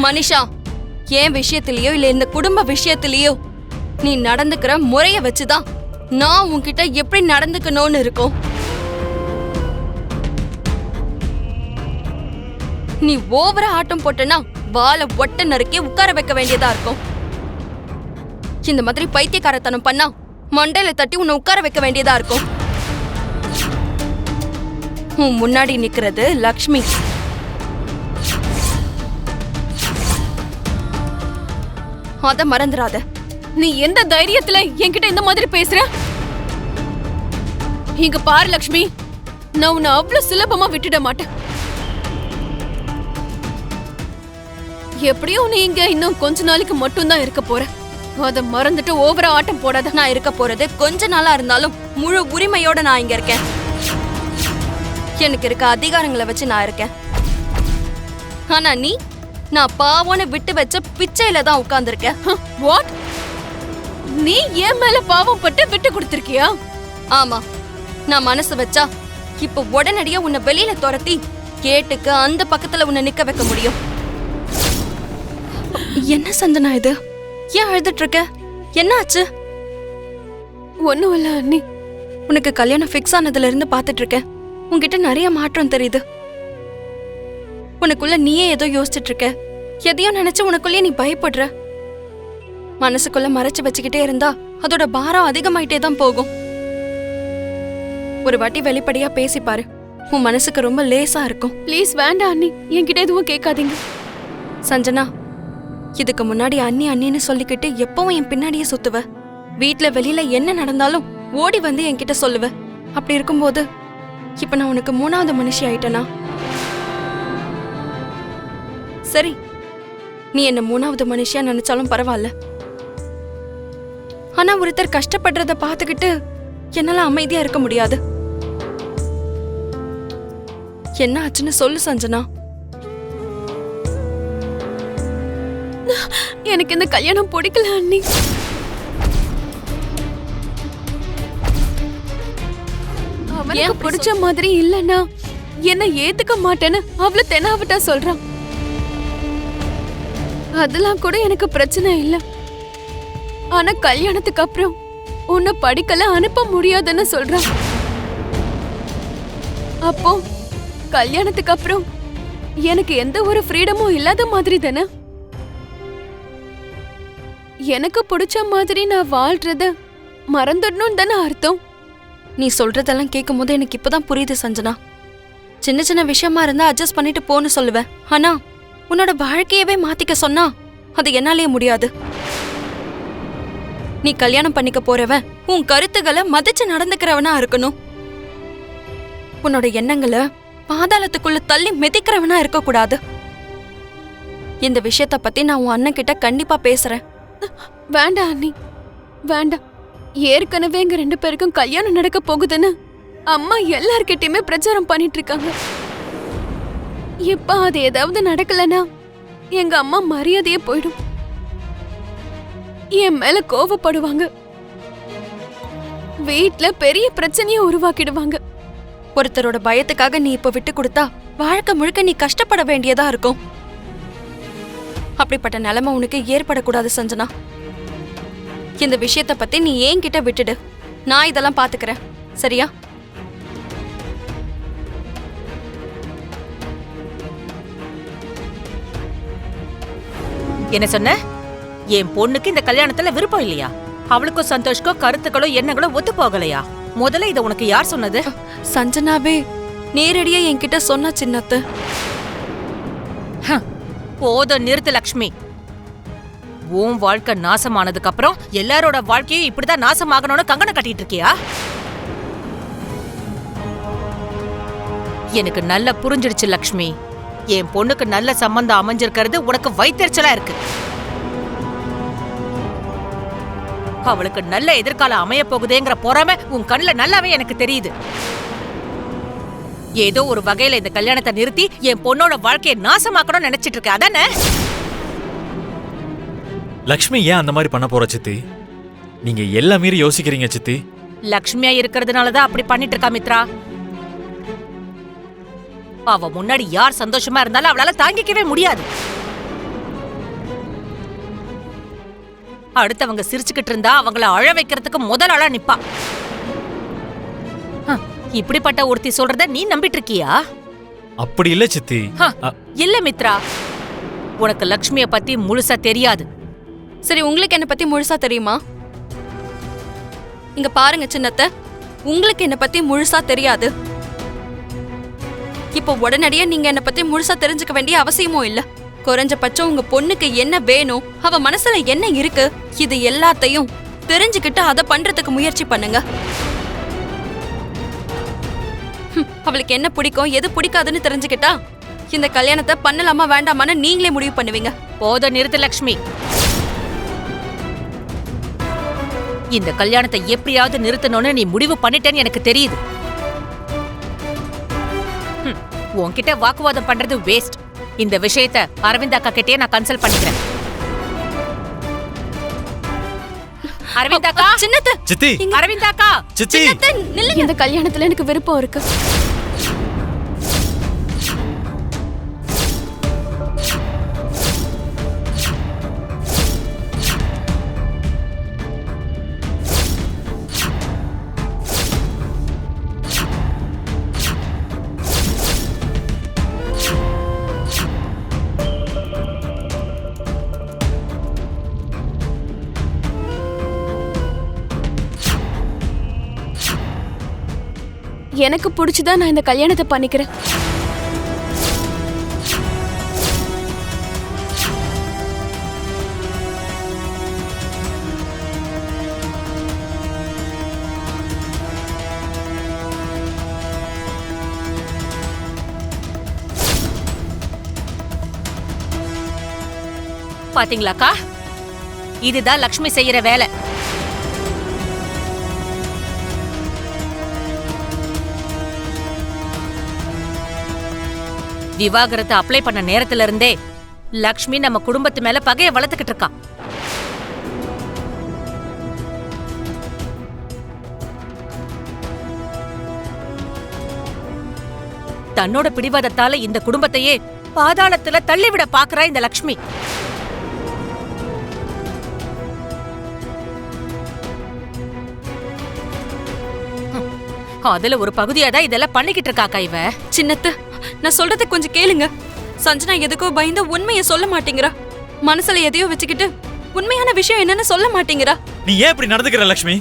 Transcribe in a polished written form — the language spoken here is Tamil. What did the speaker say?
மனிஷா, என் விஷயத்திலயோ இல்ல இந்த குடும்ப விஷயத்திலயோ நீ நடந்துக்கிற முறைய வச்சுதான் நான் உன்கிட்ட எப்படி நடந்துக்கணும்னு இருக்கும். நீ ஓவரா ஆட்டம் போட்டனா வாழை ஒட்ட நறுக்கி உட்கார வைக்க வேண்டியதா இருக்கும். இந்த மாதிரி பைத்தியக்காரத்தனம் பண்ணா மண்டையில தட்டி உன்னை உட்கார வைக்க வேண்டியதா இருக்கும். உன் முன்னாடி நிக்கிறது லக்ஷ்மி. அத மறந்துடாத. நீ எந்த தைரியத்துல என்கிட்ட இந்த மாதிரி பேசுற? இங்க பாரு லக்ஷ்மி, நான் உன்னை அவ்வளவு சுலபமா விட்டுட மாட்டேன். எப்படியும் நீ இங்க இன்னும் கொஞ்ச நாளைக்கு மட்டும்தான் இருக்க போற. அத மறந்துட்டு ஓவரா ஆட்டம் போடாத. நான் இருக்க போறது கொஞ்ச நாளா இருந்தாலும் முழு உரிமையோட நான் இங்க இருக்கேன். எனக்கு இருக்க அதிகாரங்களை வச்சு நான் இருக்கேன். ஆனா நீ நான் பாவம்னு விட்டு வச்ச பிச்சையில தான் உட்கார்ந்துருக்க. வாட்? நீ ஏன் மேல பாவம் பட்டு விட்டு கொடுத்திருக்கியா? ஆமா, நான் மனசு வச்சா இப்ப உடனடியா உன்னை வெளியில துரத்தி கேட்டுக்கு அந்த பக்கத்துல உன்னை நிக்க வைக்க முடியும். என்ன சந்தனா இது? ஏன் அழுதுட்டு இருக்க? என்ன ஆச்சு? ஒண்ணும் இல்ல அண்ணி. உனக்கு கல்யாணம் ஃபிக்ஸ் ஆனதுல இருந்து பாத்துட்டு இருக்கேன். உன்கிட்ட நிறைய மாற்றம் தெரியுது. உனக்குள்ள நீயே ஏதோ யோசிச்சுட்டு இருக்க. எதையோ நினைச்சு உனக்குள்ளே நீ பயப்படுற. மனசுக்குள்ள மறைச்சு வச்சுக்கிட்டே இருந்தா அதோட பாரம் அதிகமாயிட்டே தான் போகும். ஒரு வாட்டி வெளிப்படையா பேசி பாரு. உன் மனசுக்கு ரொம்ப லேசா இருக்கும். ப்ளீஸ் வேண்டாம் அண்ணி, என்கிட்ட எதுவும் கேட்காதீங்க. சஞ்சனா, இதுக்கு முன்னாடி அண்ணி அண்ணின்னு சொல்லிக்கிட்டு எப்பவும் என் பின்னாடியே சுத்துவ. வீட்ல வெளியில என்ன நடந்தாலும் ஓடி வந்து என்கிட்ட சொல்லுவ. அப்படி இருக்கும்போது இப்ப நான் உனக்கு 3வது மனுஷி ஆயிட்டனா? சரி, நீ என்ன 3வது மனுஷியா நினைச்சாலும் பரவாயில்ல. ஆனா ஒருத்தர் கஷ்டப்படுறத பாத்துக்கிட்டு என்னால அமைதியா இருக்க முடியாது. என்ன ஆச்சுன்னு சொல்லு சஞ்சனா. எனக்கு இந்த கல்யாணம் பிடிக்கல அண்ணி. அவனுக்கு பிடிச்ச மாதிரி இல்லன்னா என்ன ஏத்துக்க மாட்டேன்னு அவ்வளவு தெனாவட்டா சொல்றான். அதெல்லாம் கூட எனக்கு பிரச்சனை இல்ல. ஆனா கல்யாணத்துக்கு அப்புறம் உன்னை படிக்கல அனுப்ப முடியாதுன்னு சொல்றான். அப்போ கல்யாணத்துக்கு அப்புறம் எனக்கு எந்த ஒரு ஃப்ரீடமும் இல்லாத மாதிரி தானே. எனக்கு பிடிச்ச மாதிரி நான் வாழ்றத மறந்துடணும் தானே அர்த்தம். நீ சொல்றதெல்லாம் கேட்கும் போது எனக்கு இப்பதான் புரியுது சஞ்சனா. சின்ன சின்ன விஷயமா இருந்தா அட்ஜஸ்ட் பண்ணிட்டு போன்னு சொல்லுவேன். ஆனா உன்னோட வாழ்க்கையவே மாத்திக்க சொன்னா அது என்னாலே முடியாது. நீ கல்யாணம் பண்ணிக்க போறவன் உன் கருத்துக்களை மதிச்சு நடந்துக்கிறவனா இருக்கணும். உன்னோட எண்ணங்களை பாதாளத்துக்குள்ள தள்ளி மிதிக்கிறவனா இருக்க கூடாது. இந்த விஷயத்த பத்தி நான் உன் அண்ணன் கிட்ட கண்டிப்பா பேசுறேன். வேண்டாம் அண்ணி, வேண்டாம். ஏற்கனவே எங்க 2 பேருக்கும் கல்யாணம் நடக்க போகுதுன்னு அம்மா எல்லார்கிட்டயுமே பிரச்சாரம் பண்ணிட்டு இருக்காங்க. இப்ப அது ஏதாவது நடக்கலனா எங்க அம்மா மரியாதையே போயிடும். என் மேல கோவப்படுவாங்க. வீட்ல பெரிய பிரச்சனையை உருவாக்கிடுவாங்க. ஒருத்தரோட பயத்துக்காக நீ இப்ப விட்டு கொடுத்தா வாழ்க்கை முழுக்க நீ கஷ்டப்பட வேண்டியதா இருக்கும். அப்படிப்பட்ட நிலைமை உனக்கு ஏற்படக்கூடாது சஞ்சனா. இந்த விஷயத்த பத்தி நீ என்கிட்ட விட்டுடு. நான் இதெல்லாம் பாத்துக்கிறேன், சரியா? என்ன சொன்ன? என் பொண்ணுக்கு இந்த கல்யாணத்துல விருப்பம் இல்லையா? அவளுக்கும் சந்தோஷ்கோ கருத்துக்களோ எண்ணங்களோ ஒத்து போகலையா? முதல்ல இத உனக்கு யார் சொன்னது? சஞ்சனாவே நேரடியா என்கிட்ட சொன்ன சின்னத்து. போதும் நிறுத்து லக்ஷ்மி. உன் வாழ்க்கை நாசமானதுக்கு அப்புறம் எல்லாரோட வாழ்க்கையும் இப்படிதான் நாசமாகணும்னு கங்கணம் கட்டிட்டு இருக்கியா? எனக்கு நல்லா புரிஞ்சிடுச்சு லக்ஷ்மி. என் பொண்ணுக்கு நல்ல சம்பந்தம் அமைஞ்சிருக்கிறது உனக்கு வைத்தறிச்சலா இருக்கு. அவளுக்கு நல்ல எதிர்காலம் அமைய போகுதேங்கிற பொறாமை உன் கண்ணுல நல்லாவே எனக்கு தெரியுது. ஏதோ ஒரு வகையில இந்த கல்யாணத்தை நிறுத்தி என் பொண்ணோட வாழ்க்கையை நாசமாக்கணும்னு நினைச்சிட்டு இருக்க, அதானே? லக்ஷ்மி ஏன் அந்த மாதிரி பண்ண போற சித்தி? நீங்க எல்லாம் மீறி யோசிக்கிறீங்க சித்தி. லக்ஷ்மியா இருக்கிறதுனாலதான் அப்படி பண்ணிட்டு இருக்கா மித்ரா. அவ முன்னாடி யார் சந்தோஷமா இருந்தாலும் அவளால தாங்கிக்கவே முடியாது. அடுத்தவங்க சிரிச்சுக்கிட்டு இருந்தா அவங்கள அழ வைக்கிறதுக்கு முதல் ஆளா நிப்பா. இப்படிப்பட்ட ஒருத்தி சொல்றத நீ நம்பிட்டு இருக்கியா? அப்படி இல்ல சித்தி. இல்ல மித்ரா, உனக்கு லக்ஷ்மிய பத்தி முழுசா தெரியாது. சரி, உங்களுக்கு என்ன பத்தி முழுசா தெரியுமா? இங்க பாருங்க சின்னத்த, உங்களுக்கு என்ன பத்தி முழுசா தெரியாது. இப்போ உடனடியே நீங்க என்ன பத்தி முழுசா தெரிஞ்சுக்க வேண்டிய அவசியமும் இல்ல. குறைஞ்சபட்சம் உங்க பொண்ணுக்கு என்ன வேணும், அவ மனசுல என்ன இருக்கு, இது எல்லாத்தையும் தெரிஞ்சுக்கிட்டு அதை பண்றதுக்கு முயற்சி பண்ணுங்க. அவளுக்கு என்ன பிடிக்கும், எது பிடிக்காதுன்னு தெரிஞ்சுக்கிட்டா இந்த கல்யாணத்தை பண்ணலாமா வேண்டாமான்னு நீங்களே முடிவு பண்ணுவீங்க. போத நிறுத்து லக்ஷ்மி. இந்த கல்யாணத்தை எப்படியாவது நிறுத்தணும்னு நீ முடிவு பண்ணிட்டேன்னு எனக்கு தெரியுது. உன்கிட்ட வாக்குவாதம் பண்றது வேஸ்ட். இந்த விஷயத்த அரவிந்த் அக்கா கிட்டே நான் கன்சல்ட் பண்ணிக்கிறேன். அரவிந்த் அக்கா, சின்னத்த சித்தி, அரவிந்த் அக்கா, சித்தி, நில்லுங்க. இந்த கல்யாணத்துல எனக்கு விருப்பம் இருக்கு. எனக்கு பிடிச்சுதான் நான் இந்த கல்யாணத்தை பண்ணிக்கிறேன். பாத்தீங்களாக்கா, இதுதான் லக்ஷ்மி செய்யற வேலை. விவாகரத்தை அப்ளை பண்ண நேரத்துல இருந்தே லக்ஷ்மி நம்ம குடும்பத்து மேல பகைய வளர்த்துக்கிட்டு இருக்கா. தன்னோட பிடிவாதத்தால இந்த குடும்பத்தையே பாதாளத்துல தள்ளிவிட பாக்குறா இந்த லக்ஷ்மி. அதுல ஒரு பகுதியாதான் இதெல்லாம் பண்ணிக்கிட்டு இருக்காக்கா இவ. சின்னத்த, நான் சொல்றதை கொஞ்சம் கேளுங்க. சஞ்சனா எதுக்கோ பயந்து உண்மையை சொல்ல மாட்டேங்கிறா. மனசுல எதையோ வச்சுக்கிட்டு உண்மையான விஷயம் என்னன்னு சொல்ல மாட்டேங்கிறா. நீ ஏன் இப்படி நடந்துக்கிற லக்ஷ்மி?